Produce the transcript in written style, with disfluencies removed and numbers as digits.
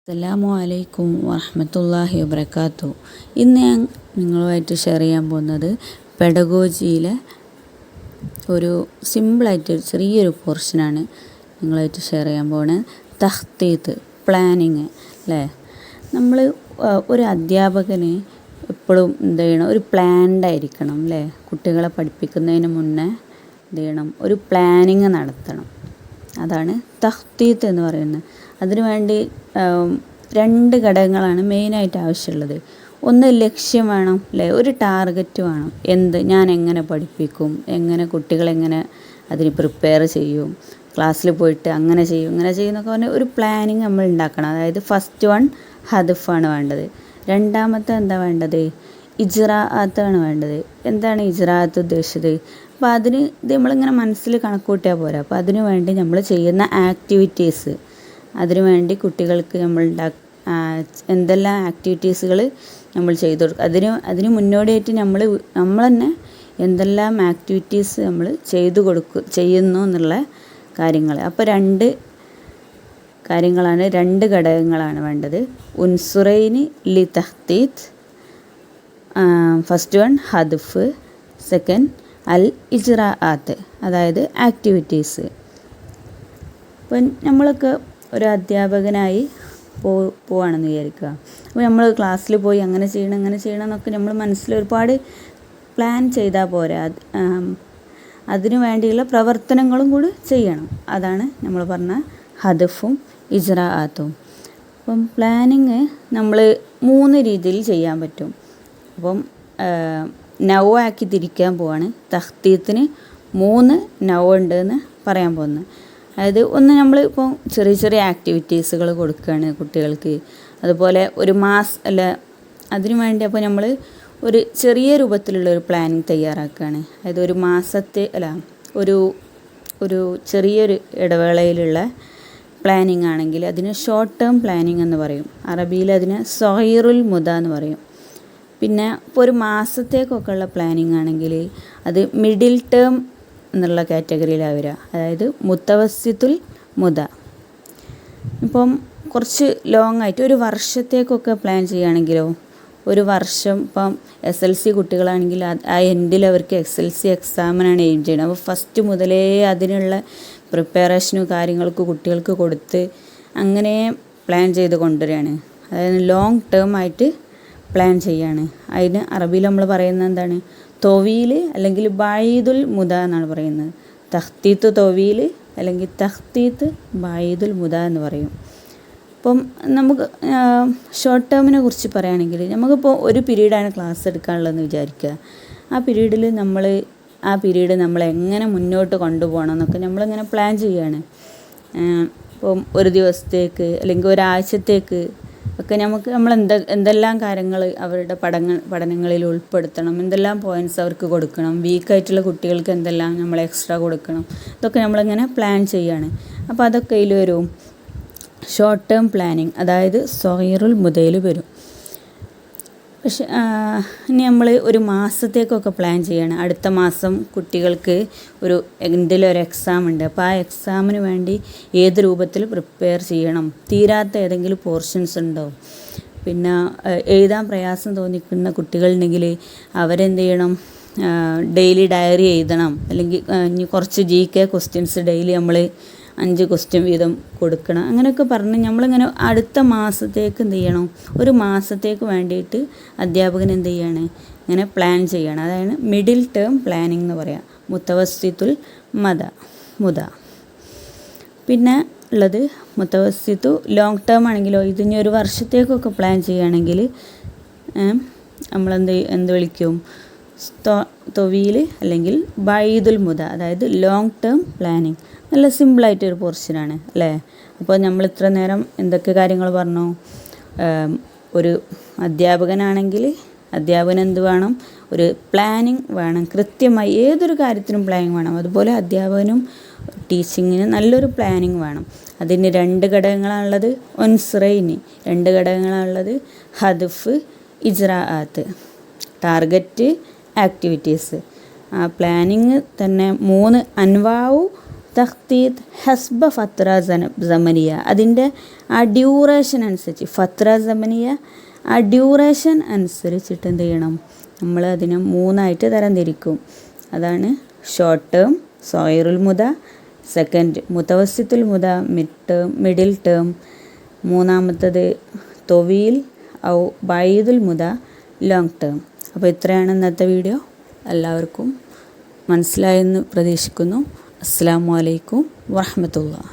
അസ്സലാമു അലൈക്കും വറഹ്മത്തുള്ളാഹി വബറകാതുഹു. ഇന്ന് ഞാൻ നിങ്ങളുമായിട്ട് ഷെയർ ചെയ്യാൻ പോകുന്നത് പെഡഗോജിയിലെ ഒരു സിമ്പിളായിട്ട് ചെറിയൊരു പോർഷനാണ് നിങ്ങളുമായിട്ട് ഷെയർ ചെയ്യാൻ പോകുന്നത്. തഖ്തീത്ത്, പ്ലാനിങ് അല്ലേ. നമ്മൾ ഒരു അധ്യാപകന് എപ്പോഴും എന്ത് ചെയ്യണം, ഒരു പ്ലാൻഡ് ആയിരിക്കണം അല്ലേ. കുട്ടികളെ പഠിപ്പിക്കുന്നതിന് മുന്നേ എന്ത് ചെയ്യണം, ഒരു പ്ലാനിങ് നടത്തണം. അതാണ് തഖ്തീത്ത് എന്ന് പറയുന്നത്. അതിനുവേണ്ടി രണ്ട് ഘടകങ്ങളാണ് മെയിനായിട്ട് ആവശ്യമുള്ളത്. ഒന്ന് ലക്ഷ്യം വേണം അല്ലേ, ഒരു ടാർഗറ്റ് വേണം. ഞാൻ എങ്ങനെ പഠിപ്പിക്കും, കുട്ടികളെങ്ങനെ അതിന് പ്രിപ്പയർ ചെയ്യും, ക്ലാസ്സിൽ പോയിട്ട് അങ്ങനെ ചെയ്യും എന്നൊക്കെ പറഞ്ഞാൽ ഒരു പ്ലാനിങ് നമ്മൾ ഉണ്ടാക്കണം. അതായത് ഫസ്റ്റ് വൺ ഹദഫാണ് വേണ്ടത്. രണ്ടാമത്തെ എന്താ വേണ്ടത്, ഇജ്റാഅത്താണ് വേണ്ടത്. എന്താണ് ഇജ്റാഅത്ത് ഉദ്ദേശിച്ചത്? അപ്പോൾ അതിന് ഇത് നമ്മളിങ്ങനെ മനസ്സിൽ കണക്ക് കൂട്ടിയാൽ പോരാ. അപ്പോൾ അതിനു വേണ്ടി നമ്മൾ ചെയ്യുന്ന ആക്ടിവിറ്റീസ്, അതിനുവേണ്ടി കുട്ടികൾക്ക് നമ്മൾ എന്തെല്ലാം ആക്ടിവിറ്റീസുകൾ നമ്മൾ ചെയ്തു കൊടുക്കുക, അതിന് മുന്നോടിയായിട്ട് നമ്മൾ തന്നെ എന്തെല്ലാം ആക്ടിവിറ്റീസ് നമ്മൾ ചെയ്യുന്നു എന്നുള്ള കാര്യങ്ങൾ. അപ്പോൾ രണ്ട് ഘടകങ്ങളാണ് വേണ്ടത്. ഉൻസുറൈനി ലി തഖ്തീത്ത്, ഫസ്റ്റ് വൺ ഹദഫ്, സെക്കൻഡ് അൽ ഇജ്റാഅത്ത്, അതായത് ആക്ടിവിറ്റീസ്. അപ്പം നമ്മളൊക്കെ ഒരു അധ്യാപകനായി പോവുകയാണെന്ന് വിചാരിക്കുക. അപ്പോൾ നമ്മൾ ക്ലാസ്സിൽ പോയി അങ്ങനെ ചെയ്യണം എന്നൊക്കെ നമ്മൾ മനസ്സിൽ ഒരുപാട് പ്ലാൻ ചെയ്താൽ പോരാ. അതിനു വേണ്ടിയുള്ള പ്രവർത്തനങ്ങളും കൂടി ചെയ്യണം. അതാണ് നമ്മൾ പറഞ്ഞ ഹദഫും ഇജ്റാഅത്തും. അപ്പം പ്ലാനിങ് നമ്മൾ 3 രീതിയിൽ ചെയ്യാൻ പറ്റും. അപ്പം നൗവാക്കി തിരിക്കാൻ പോവാണ്. തഖ്തീത്തിന് 3 നൗ ഉണ്ട് എന്ന് പറയാൻ പോകുന്നത്. അതായത് ഒന്ന്, നമ്മൾ ഇപ്പോൾ ചെറിയ ആക്ടിവിറ്റീസുകൾ കൊടുക്കുകയാണ് കുട്ടികൾക്ക്. അതുപോലെ ഒരു അതിനു വേണ്ടി അപ്പോൾ നമ്മൾ ഒരു ചെറിയ രൂപത്തിലുള്ള ഒരു പ്ലാനിങ് തയ്യാറാക്കുകയാണ്. അതായത് ഒരു മാസത്തെ ഒരു ചെറിയൊരു ഇടവേളയിലുള്ള പ്ലാനിങ് ആണെങ്കിൽ അതിന് ഷോർട്ട് ടേം പ്ലാനിങ് എന്ന് പറയും. അറബിയിൽ അതിന് സഗീറുൽ മുദ എന്ന് പറയും. പിന്നെ ഇപ്പോൾ ഒരു മാസത്തേക്കൊക്കെ ഉള്ള പ്ലാനിങ് ആണെങ്കിൽ അത് മിഡിൽ ടേം എന്നുള്ള കാറ്റഗറിയിലാണ് വരിക. അതായത് മുത്തവസ്സിത്തുൽ മുദ. ഇപ്പം കുറച്ച് ലോങ് ആയിട്ട് ഒരു വർഷത്തേക്കൊക്കെ പ്ലാൻ ചെയ്യുകയാണെങ്കിലോ, ഒരു വർഷം ഇപ്പം SLC കുട്ടികളാണെങ്കിൽ ആ എൻഡിൽ അവർക്ക് SLC എക്സാമിനാണ് എയിം ചെയ്യുന്നത്. അപ്പോൾ ഫസ്റ്റ് മുതലേ അതിനുള്ള പ്രിപ്പറേഷനും കാര്യങ്ങൾക്ക് കുട്ടികൾക്ക് കൊടുത്ത് അങ്ങനെ പ്ലാൻ ചെയ്ത് കൊണ്ടുവരികയാണ്. അതായത് ലോങ് ടേം ആയിട്ട് പ്ലാൻ ചെയ്യാണ്. അതിന് അറബിയിൽ നമ്മൾ പറയുന്നത് എന്താണ്, തൊവീൽ അല്ലെങ്കിൽ ബഈദുൽ മുദ എന്നാണ് പറയുന്നത്. തഖ്തീത്ത് തൊവീൽ അല്ലെങ്കിൽ തഖ്തീത്ത് ബഈദുൽ മുദ എന്ന് പറയും. അപ്പം നമുക്ക് ഷോർട്ട് ടേമിനെ കുറിച്ച് പറയുകയാണെങ്കിൽ, നമുക്കിപ്പോൾ ഒരു പീരീഡാണ് ക്ലാസ് എടുക്കാനുള്ളതെന്ന് വിചാരിക്കുക. ആ പീരീഡിൽ നമ്മൾ എങ്ങനെ മുന്നോട്ട് കൊണ്ടുപോകണം എന്നൊക്കെ നമ്മളിങ്ങനെ പ്ലാൻ ചെയ്യുകയാണ്. ഇപ്പം ഒരു ദിവസത്തേക്ക് അല്ലെങ്കിൽ ഒരാഴ്ചത്തേക്ക് ഒക്കെ നമ്മൾ എന്തെല്ലാം കാര്യങ്ങൾ അവരുടെ പഠനങ്ങളിൽ ഉൾപ്പെടുത്തണം, എന്തെല്ലാം പോയിൻറ്റ്സ് അവർക്ക് കൊടുക്കണം, വീക്കായിട്ടുള്ള കുട്ടികൾക്ക് എന്തെല്ലാം നമ്മൾ എക്സ്ട്രാ കൊടുക്കണം, ഇതൊക്കെ നമ്മളിങ്ങനെ പ്ലാൻ ചെയ്യുകയാണ്. അപ്പോൾ അതൊക്കെ ഇതിൽ വരും ഷോർട്ട് ടേം പ്ലാനിങ്, അതായത് സഗീറുൽ മുദയിൽ വരും. പക്ഷെ ഇനി നമ്മൾ ഒരു മാസത്തേക്കൊക്കെ പ്ലാൻ ചെയ്യണം. അടുത്ത മാസം കുട്ടികൾക്ക് ഒരു എക്സാം ഉണ്ട്. അപ്പോൾ ആ എക്സാമിന് വേണ്ടി ഏത് രൂപത്തിൽ പ്രിപ്പയർ ചെയ്യണം, തീരാത്ത ഏതെങ്കിലും പോർഷൻസ് ഉണ്ടോ, പിന്നെ എഴുതാൻ പ്രയാസം തോന്നിക്കുന്ന കുട്ടികളുണ്ടെങ്കിൽ അവരെന്ത് ചെയ്യണം, ഡെയിലി ഡയറി എഴുതണം. അല്ലെങ്കിൽ ഇനി കുറച്ച് GK ക്വസ്റ്റ്യൻസ് ഡെയിലി നമ്മൾ 5 ക്വസ്റ്റ്യൻ വീതം കൊടുക്കണം. അങ്ങനെയൊക്കെ പറഞ്ഞ് നമ്മളിങ്ങനെ അടുത്ത മാസത്തേക്ക് എന്ത് ചെയ്യണം, ഒരു മാസത്തേക്ക് വേണ്ടിയിട്ട് അധ്യാപകൻ എന്ത് ചെയ്യാണ്, ഇങ്ങനെ പ്ലാൻ ചെയ്യണം. അതാണ് മിഡിൽ ടേം പ്ലാനിങ് എന്ന് പറയാം, മുത്തവസ്സിത്തുൽ മുദ. പിന്നെ ഉള്ളത് മുത്തവസ്സിത്തു ലോങ് ടേം ആണെങ്കിലോ, ഇതിന് ഒരു വർഷത്തേക്കൊക്കെ പ്ലാൻ ചെയ്യുകയാണെങ്കിൽ നമ്മളെന്ത് വിളിക്കും, തൊവീൽ അല്ലെങ്കിൽ ബഈദുൽ മുദ, അതായത് ലോങ് ടേം പ്ലാനിങ്. നല്ല സിമ്പിളായിട്ടൊരു പോർഷനാണ് അല്ലേ. അപ്പോൾ നമ്മൾ ഇത്ര നേരം എന്തൊക്കെ കാര്യങ്ങൾ പറഞ്ഞു. ഒരു അധ്യാപകനാണെങ്കിൽ അധ്യാപകൻ എന്ത് വേണം, ഒരു പ്ലാനിങ് വേണം. കൃത്യമായി ഏതൊരു കാര്യത്തിനും പ്ലാനിങ് വേണം. അതുപോലെ അധ്യാപകനും ടീച്ചിങ്ങിന് നല്ലൊരു പ്ലാനിങ് വേണം. അതിന് 2 ഘടകങ്ങളാണുള്ളത്. ഉൻസുറൈനി 2 ഘടകങ്ങളാണുള്ളത്. ഹദഫ്, ഇജ്റാഅത്ത്, ടാർഗറ്റ്, ആക്ടിവിറ്റീസ്. ആ പ്ലാനിങ് തന്നെ 3 അൻവാഉ തഖ്തീത്ത് ഹസ്ബ ഫത്ര സമനിയ, അതിൻ്റെ ആ ഡ്യൂറേഷൻ അനുസരിച്ച്, ഫത്ര സമനിയ ആ ഡ്യൂറേഷൻ അനുസരിച്ചിട്ട് എന്ത് ചെയ്യണം, നമ്മൾ അതിനെ 3ആയിട്ട് തരംതിരിക്കും. അതാണ് ഷോർട്ട് ടേം സോയറുൽ മുദ, സെക്കൻഡ് മുത്തവസിത്തുൽ മുദ മിഡിൽ ടേം, മൂന്നാമത്തത് തൊവീൽ ഔ ബൈദുൽ മുദ ലോങ് ടേം. അപ്പോൾ ഇത്രയാണ് ഇന്നത്തെ വീഡിയോ. എല്ലാവർക്കും മനസ്സിലായെന്ന് പ്രതീക്ഷിക്കുന്നു. അസ്സലാമു അലൈക്കും വറഹ്മത്തുള്ളാഹി.